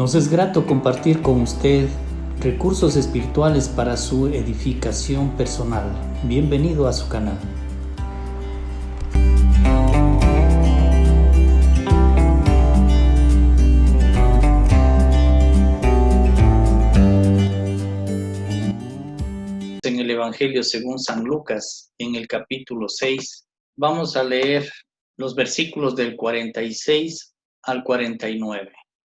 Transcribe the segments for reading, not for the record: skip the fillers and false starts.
Nos es grato compartir con usted recursos espirituales para su edificación personal. Bienvenido a su canal. En el Evangelio según San Lucas, en el capítulo 6, vamos a leer los versículos del 46 al 49.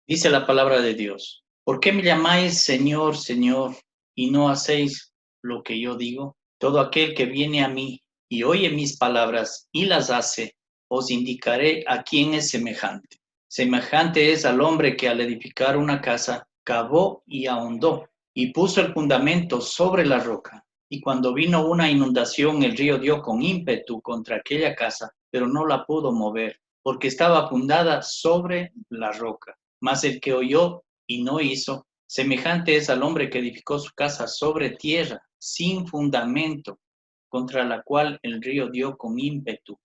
Dice la palabra de Dios: ¿Por qué me llamáis Señor, Señor, y no hacéis lo que yo digo? Todo aquel que viene a mí y oye mis palabras y las hace, os indicaré a quién es semejante. Semejante es al hombre que al edificar una casa, cavó y ahondó, y puso el fundamento sobre la roca. Y cuando vino una inundación, el río dio con ímpetu contra aquella casa, pero no la pudo mover, porque estaba fundada sobre la roca. Mas el que oyó y no hizo, semejante es al hombre que edificó su casa sobre tierra, sin fundamento, contra la cual el río dio con ímpetu,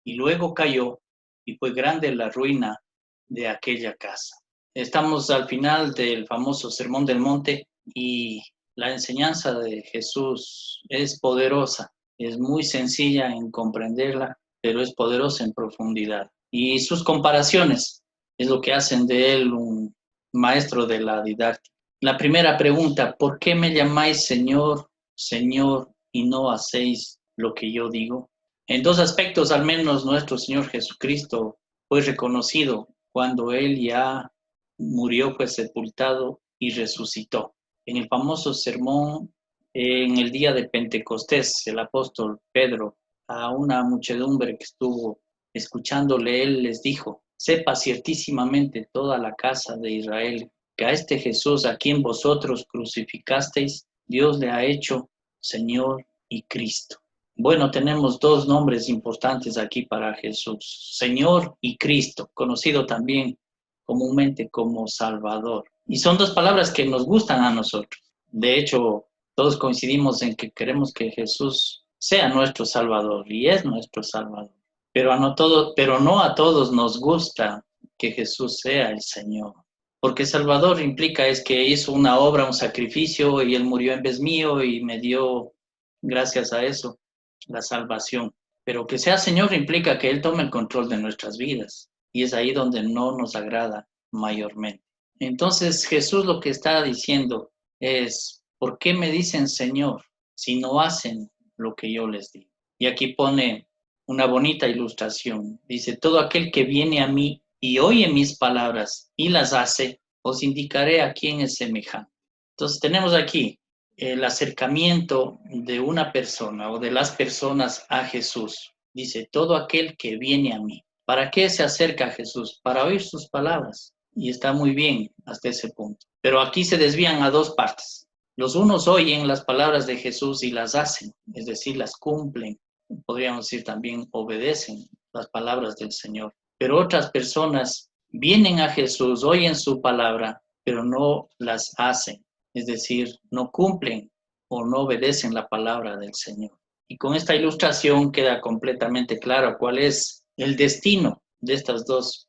y luego cayó, y fue grande la ruina de aquella casa. Estamos al final del famoso Sermón del Monte, y la enseñanza de Jesús es poderosa, es muy sencilla en comprenderla, pero es poderosa en profundidad. Y sus comparaciones es lo que hacen de él un maestro de la didáctica. La primera pregunta: ¿por qué me llamáis Señor, Señor, y no hacéis lo que yo digo? En dos aspectos, al menos, nuestro Señor Jesucristo fue reconocido cuando Él ya murió, fue sepultado y resucitó. En el famoso sermón, en el día de Pentecostés, el apóstol Pedro, a una muchedumbre que estuvo escuchándole, él les dijo: sepa ciertísimamente toda la casa de Israel que a este Jesús, a quien vosotros crucificasteis, Dios le ha hecho Señor y Cristo. Bueno, tenemos dos nombres importantes aquí para Jesús: Señor y Cristo, conocido también comúnmente como Salvador. Y son dos palabras que nos gustan a nosotros. De hecho, todos coincidimos en que queremos que Jesús sea nuestro Salvador, y es nuestro Salvador. Pero no a todos nos gusta que Jesús sea el Señor. Porque Salvador implica es que hizo una obra, un sacrificio, y Él murió en vez mío y me dio, gracias a eso, la salvación. Pero que sea Señor implica que Él tome el control de nuestras vidas. Y es ahí donde no nos agrada mayormente. Entonces Jesús lo que está diciendo es: ¿por qué me dicen Señor si no hacen lo que yo les digo? Y aquí pone una bonita ilustración. Dice: todo aquel que viene a mí y oye mis palabras y las hace, os indicaré a quién es semejante. Entonces tenemos aquí el acercamiento de una persona o de las personas a Jesús. Dice: todo aquel que viene a mí. ¿Para qué se acerca a Jesús? Para oír sus palabras. Y está muy bien hasta ese punto. Pero aquí se desvían a dos partes. Los unos oyen las palabras de Jesús y las hacen, es decir, las cumplen. Podríamos decir también obedecen las palabras del Señor. Pero otras personas vienen a Jesús, oyen su palabra, pero no las hacen. Es decir, no cumplen o no obedecen la palabra del Señor. Y con esta ilustración queda completamente claro cuál es el destino de estos dos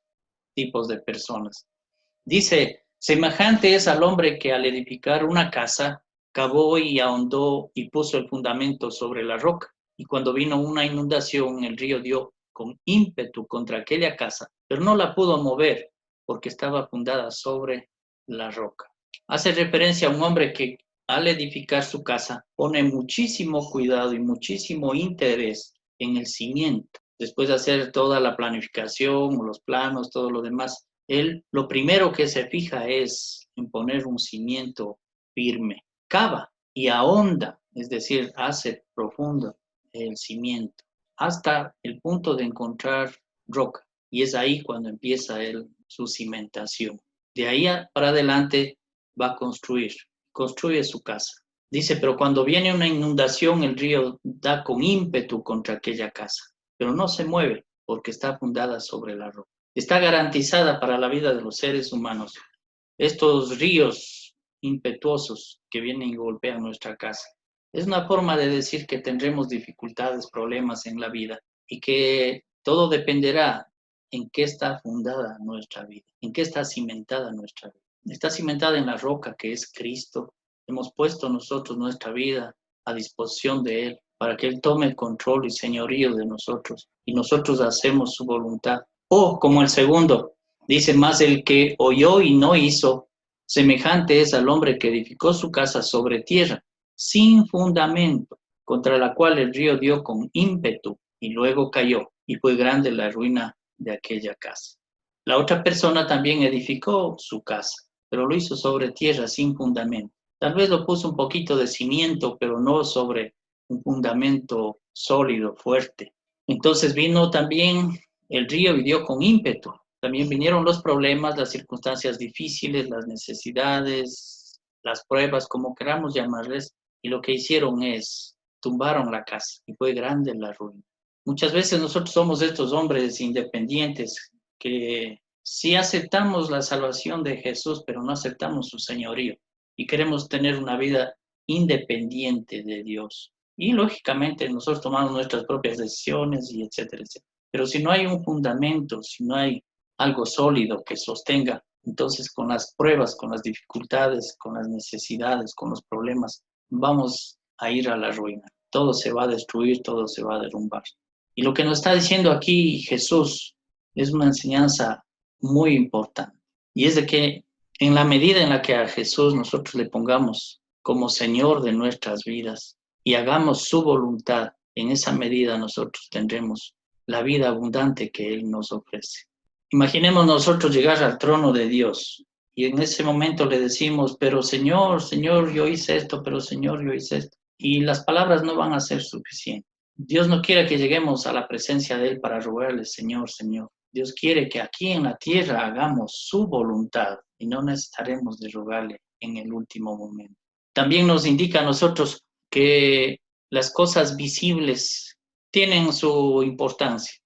tipos de personas. Dice: semejante es al hombre que al edificar una casa, cavó y ahondó y puso el fundamento sobre la roca. Y cuando vino una inundación, el río dio con ímpetu contra aquella casa, pero no la pudo mover porque estaba fundada sobre la roca. Hace referencia a un hombre que al edificar su casa pone muchísimo cuidado y muchísimo interés en el cimiento. Después de hacer toda la planificación, los planos, todo lo demás, él lo primero que se fija es en poner un cimiento firme. Cava y ahonda, es decir, hace profundo el cimiento hasta el punto de encontrar roca. Y es ahí cuando empieza él su cimentación. De ahí para adelante va a construye su casa. Dice: pero cuando viene una inundación, el río da con ímpetu contra aquella casa, pero no se mueve porque está fundada sobre la roca. Está garantizada para la vida de los seres humanos estos ríos impetuosos que vienen y golpean nuestra casa. Es una forma de decir que tendremos dificultades, problemas en la vida, y que todo dependerá en qué está fundada nuestra vida, en qué está cimentada nuestra vida. está cimentada en la roca que es Cristo. Hemos puesto nosotros nuestra vida a disposición de Él para que Él tome el control y señorío de nosotros y nosotros hacemos su voluntad. O como el segundo, dice más el que oyó y no hizo, semejante es al hombre que edificó su casa sobre tierra, sin fundamento, contra la cual el río dio con ímpetu y luego cayó, y fue grande la ruina de aquella casa. La otra persona también edificó su casa, pero lo hizo sobre tierra sin fundamento. Tal vez lo puso un poquito de cimiento, pero no sobre un fundamento sólido, fuerte. Entonces vino también el río y dio con ímpetu. También vinieron los problemas, las circunstancias difíciles, las necesidades, las pruebas, como queramos llamarles, y lo que hicieron es tumbaron la casa y fue grande la ruina. Muchas veces nosotros somos estos hombres independientes que sí aceptamos la salvación de Jesús, pero no aceptamos su señorío y queremos tener una vida independiente de Dios. Y lógicamente nosotros tomamos nuestras propias decisiones y etcétera, etcétera. Pero si no hay un fundamento, si no hay algo sólido que sostenga, entonces con las pruebas, con las dificultades, con las necesidades, con los problemas, vamos a ir a la ruina. Todo se va a destruir, todo se va a derrumbar. Y lo que nos está diciendo aquí Jesús es una enseñanza muy importante. Y es de que en la medida en la que a Jesús nosotros le pongamos como Señor de nuestras vidas y hagamos su voluntad, en esa medida nosotros tendremos la vida abundante que Él nos ofrece. Imaginemos nosotros llegar al trono de Dios y en ese momento le decimos, pero Señor, Señor, yo hice esto, pero Señor, yo hice esto. Y las palabras no van a ser suficientes. Dios no quiere que lleguemos a la presencia de Él para rogarle, Señor, Señor. Dios quiere que aquí en la tierra hagamos su voluntad y no necesitaremos de rogarle en el último momento. También nos indica a nosotros que las cosas visibles tienen su importancia.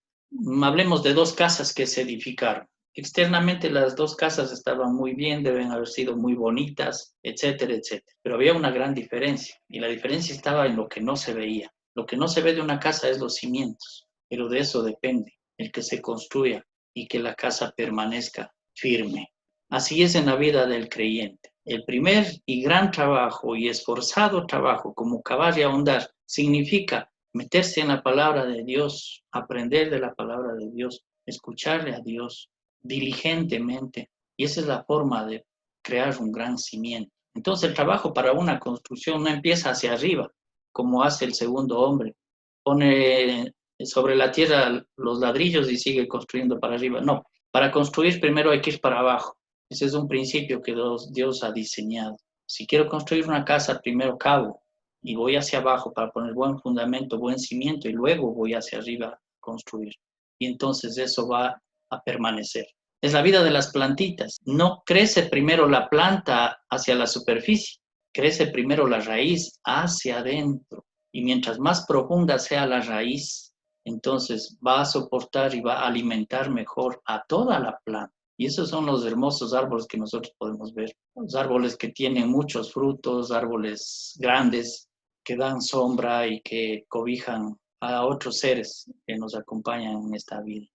Hablemos de dos casas que se edificaron. Externamente las dos casas estaban muy bien, deben haber sido muy bonitas, etcétera, etcétera. Pero había una gran diferencia y la diferencia estaba en lo que no se veía. Lo que no se ve de una casa es los cimientos, pero de eso depende el que se construya y que la casa permanezca firme. Así es en la vida del creyente. El primer y gran trabajo y esforzado trabajo como cavar y ahondar significa meterse en la palabra de Dios, aprender de la palabra de Dios, escucharle a Dios diligentemente. Y esa es la forma de crear un gran cimiento. Entonces el trabajo para una construcción no empieza hacia arriba, como hace el segundo hombre. Pone sobre la tierra los ladrillos y sigue construyendo para arriba. No, para construir primero hay que ir para abajo. Ese es un principio que Dios ha diseñado. Si quiero construir una casa, primero cavo y voy hacia abajo para poner buen fundamento, buen cimiento y luego voy hacia arriba a construir. Y entonces eso va a permanecer. Es la vida de las plantitas. No crece primero la planta hacia la superficie, crece primero la raíz hacia adentro. Y mientras más profunda sea la raíz, entonces va a soportar y va a alimentar mejor a toda la planta. Y esos son los hermosos árboles que nosotros podemos ver. Los árboles que tienen muchos frutos, árboles grandes que dan sombra y que cobijan a otros seres que nos acompañan en esta vida.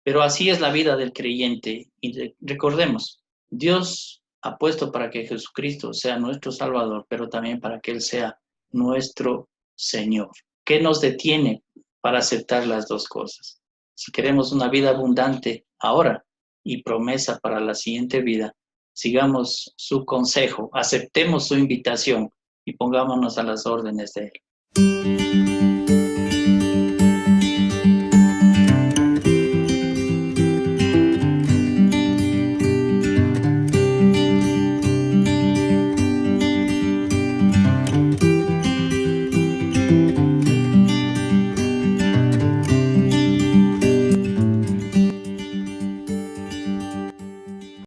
Pero así es la vida del creyente. Y recordemos, Dios ha puesto para que Jesucristo sea nuestro Salvador, pero también para que Él sea nuestro Señor. ¿Qué nos detiene para aceptar las dos cosas? Si queremos una vida abundante ahora y promesa para la siguiente vida, sigamos su consejo, aceptemos su invitación y pongámonos a las órdenes de Él.